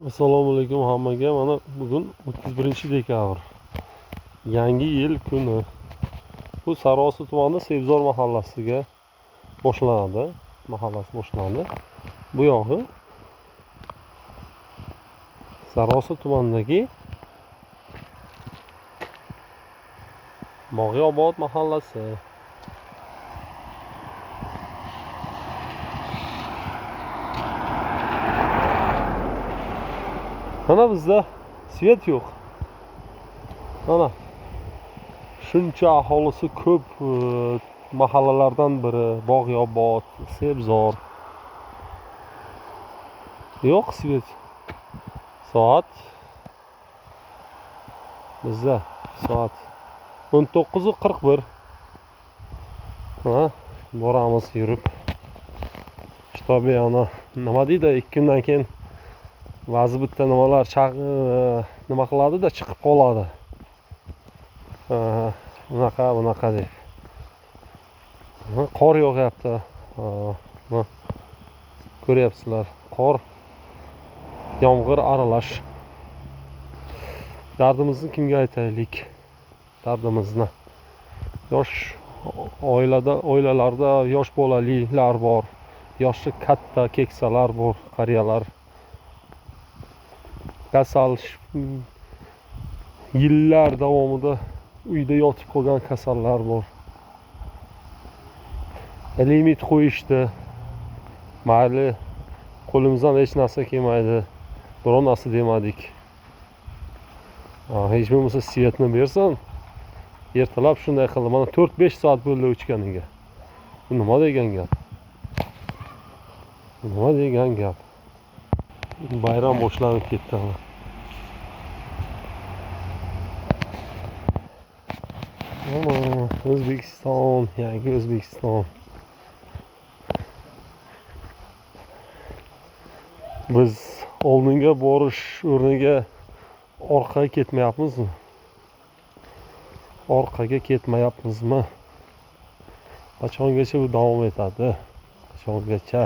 Assalomu alaykum hammaga. Mana bugun 31-dekabr. Yangi yil kuni. Bu Sariosiyo tumani Sebzor mahallasiga boshlanadi. Mahallasi boshlandi. Bu yog'i Sariosiyo tumanidagi Bog'iyobod mahallasi. Mana bizda svet yo'q. Mana shuncha aholisi ko'p mahallalardan biri Bog'iyobod, Sebzor. Yo'q svet. Soat bizda soat 19:41. Ha, boramiz yurib. Shtobe ana nima deydi, 2 kundan keyin ba'zi bitta nimalar nima qiladi-da, chiqib qoladi. Bunaqa deb. Qor yog'yapti. Ko'ryapsizlar, qor, yomg'ir aralash. Dardimizni kimga aytaylik? Dardimizni. Yosh oilalarda yosh bolalilar bor, yoshi katta keksalar bor, qariyalar. Kasal yillar davomida uyda yotib qolgan kasallar bor. Limit qo'yishdi. Mayli, qo'limizdan hech narsa kelmaydi. Biror narsa demadik. Hech bo'lmasa svetni bersin. Ertalab shunday qildi. Mana 4-5 soat bo'ldi o'chganiga. Bu nima degan gap? Nima degan gap? Bayram boshlanib ketdi. O'zbekiston, yangi O'zbekiston. Biz oldinga borish o'rniga orqaga ketmayapmizmi? Orqaga ketmayapmizmi? Qachongacha bu davom etadi? Qachongacha?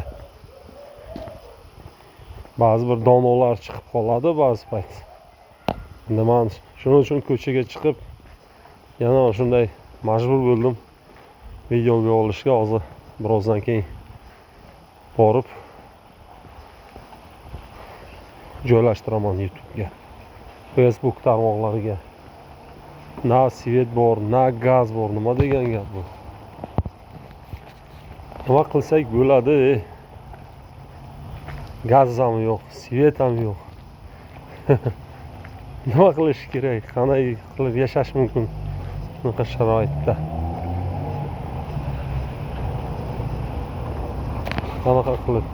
Ba'zi bir donolar chiqib qoladi ba'zi payt. Men shuning uchun ko'chaga chiqib yana shunday majbur bo'ldim videoga olishga. Hozir birozdan keyin borib joylashtiraman YouTube'ga, Facebook tarmoqlariga. Na svet bor, na gaz bor. Nima degan gap bu? Nima qilsak bo'ladi? Gaz ham yo'q, svet ham yo'q. Nima qilish kerak? Qanday qilib yashash mumkin bunaqa sharoitda? Qanaqa qilib?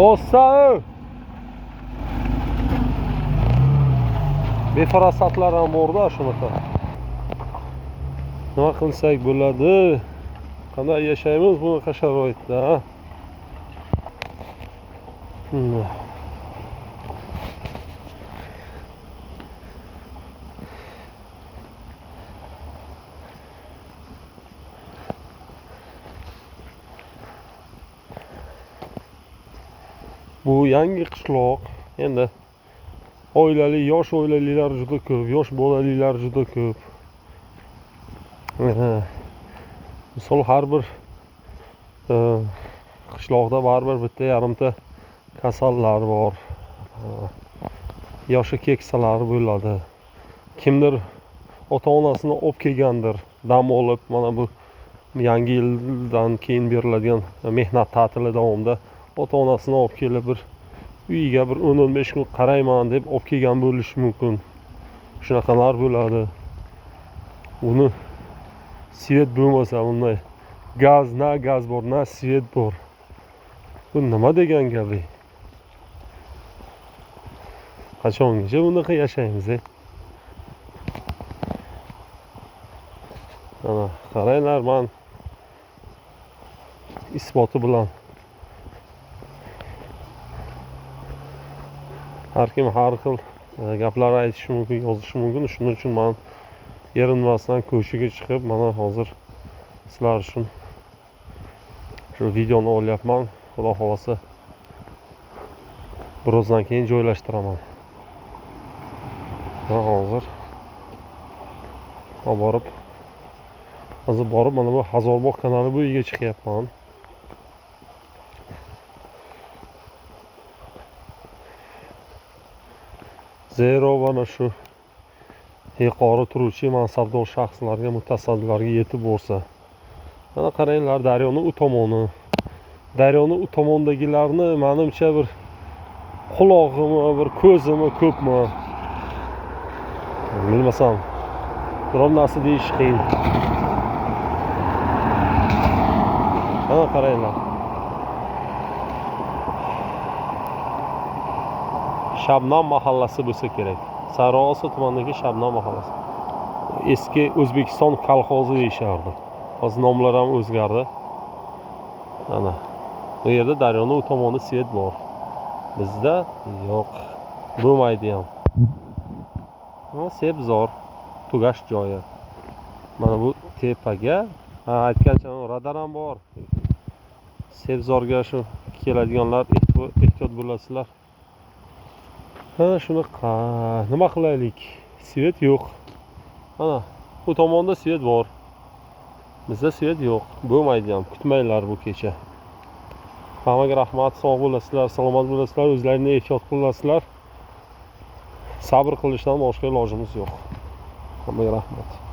O'sa! Befarosatlar ham bor-da shunaqa. Nima qilsak bo'ladi? Qanday yashaymiz bunaqa sharoitda? Bu yangi qishloq. Endi yosh oilalilar juda ko'p, yosh bolalilar juda ko'p. Misol har bir qishloqda baribir bitta yarimta kasallar bor. Yoshi keksalar bo'ladi. Kimdir ota-onasini olib kelgandir, dam olib, mana bu yangi yildan keyin beriladigan mehnat ta'tili davomida ota-onasini olib kelib bir uyiga bir 10-15 kun qarayman deb olib kelgan bo'lishi mumkin. Shunaqalar bo'ladi. Uni svet bo'lmasa, bunday gaz bor, na svet bor. Bu nima degan gap? Qachongacha bunaqa yashaymiz? Ana, qaranglar, men isboti bilan. Har kim har xil gaplar aytishi mumkin, yozishi mumkin. Shuning uchun men erinmasdan ko'chaga chiqib, mana hozir sizlar uchun shu videoni olyapman. Xudo xolasa birozdan keyin joylashtiraman. Hozir borib mana bu Hazorbog' kanali bo'yiga chiqyapman. Zero mana shu yuqori turuvchi mansabdor shaxslarga, mutasaddilarga yetib borsa. Mana qaranglar, daryoning u tomoni. Daryoning u tomondagilarni menimcha bir qulog'imi, bir ko'zimi ko'pmi? Bilmasam. Biror narsa deyish qiyin. Mana qaranglar. Shabnam mahallasi bo'lsa kerak. Sariosiyo tumanidagi Shabnam mahallasi. Eski O'zbekiston kolxozi deyishardi. Hozir nomlar ham o'zgardi. Mana bu yerda daryoning u tomonida svet bor. Bizda yo'q. Bo'lmaydi ham. Mana Sebzor tugash joyi. Mana bu tepaga aytgancha radar ham bor. Sebzorga shu keladiganlar ehtiyot bo'lasizlar. Shunaqa. Nima qilaylik? Svet yo'q. Mana bu tomonda svet bor. Bizda svet yo'q. Bo'lmaydi ham. Kutmanglar bu kecha. Hammaga rahmat, sog' bo'lasizlar, salomat bo'lasizlar, o'zlaringizni ehtiyot qilasizlar. Sabr qilishdan boshqa ilojimiz yo'q. Hammaga rahmat.